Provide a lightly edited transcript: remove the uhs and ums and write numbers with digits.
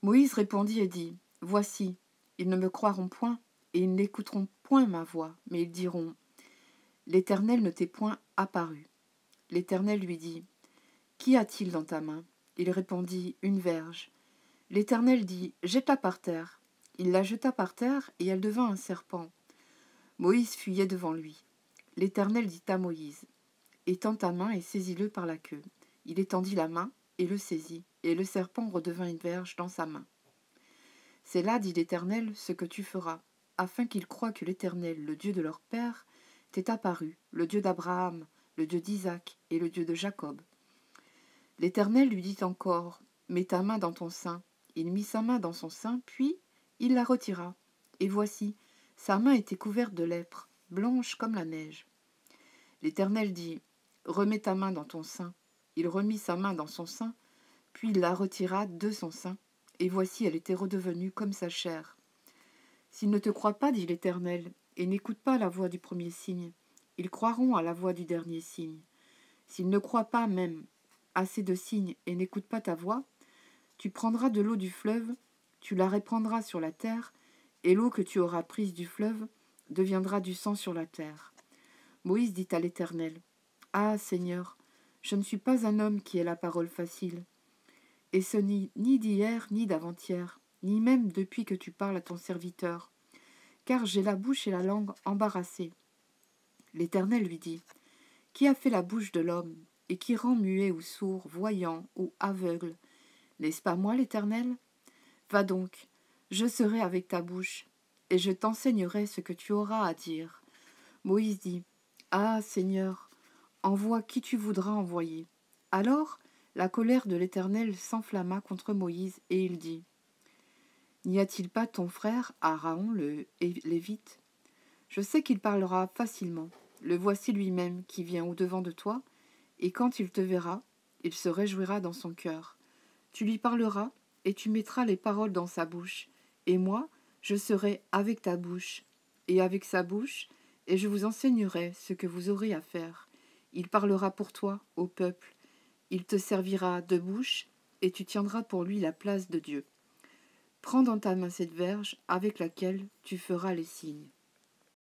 Moïse répondit et dit, Voici, ils ne me croiront point, et ils n'écouteront point ma voix, mais ils diront, L'Éternel ne t'est point apparu. L'Éternel lui dit, Qu'y a-t-il dans ta main? Il répondit, Une verge. L'Éternel dit, Jette-la par terre. Il la jeta par terre, et elle devint un serpent. Moïse fuyait devant lui. L'Éternel dit à Moïse, Étends ta main et saisis-le par la queue. Il étendit la main et le saisit, et le serpent redevint une verge dans sa main. C'est là, dit l'Éternel, ce que tu feras, afin qu'ils croient que l'Éternel, le Dieu de leur père, t'est apparu, le Dieu d'Abraham, le Dieu d'Isaac et le Dieu de Jacob. L'Éternel lui dit encore, Mets ta main dans ton sein. Il mit sa main dans son sein, puis il la retira. Et voici, sa main était couverte de lèpre, blanche comme la neige. L'Éternel dit, Remets ta main dans ton sein. Il remit sa main dans son sein, puis il la retira de son sein, et voici elle était redevenue comme sa chair. S'ils ne te croient pas, dit l'Éternel, et n'écoutent pas la voix du premier signe, ils croiront à la voix du dernier signe. S'ils ne croient pas même assez de signes et n'écoutent pas ta voix, tu prendras de l'eau du fleuve, tu la répandras sur la terre, et l'eau que tu auras prise du fleuve deviendra du sang sur la terre. Moïse dit à l'Éternel, Ah, Seigneur, je ne suis pas un homme qui ait la parole facile, et ce ni d'hier ni d'avant-hier, ni même depuis que tu parles à ton serviteur, car j'ai la bouche et la langue embarrassées. L'Éternel lui dit, Qui a fait la bouche de l'homme, et qui rend muet ou sourd, voyant ou aveugle? N'est-ce pas moi, l'Éternel? Va donc, je serai avec ta bouche, et je t'enseignerai ce que tu auras à dire. Moïse dit, Ah, Seigneur, envoie qui tu voudras envoyer. Alors la colère de l'Éternel s'enflamma contre Moïse, et il dit, N'y a-t-il pas ton frère Aaron le Lévite? Je sais qu'il parlera facilement. Le voici lui-même qui vient au-devant de toi, et quand il te verra, il se réjouira dans son cœur. Tu lui parleras, et tu mettras les paroles dans sa bouche, et moi, je serai avec ta bouche, et avec sa bouche, et je vous enseignerai ce que vous aurez à faire. Il parlera pour toi, au peuple, il te servira de bouche, et tu tiendras pour lui la place de Dieu. Prends dans ta main cette verge avec laquelle tu feras les signes.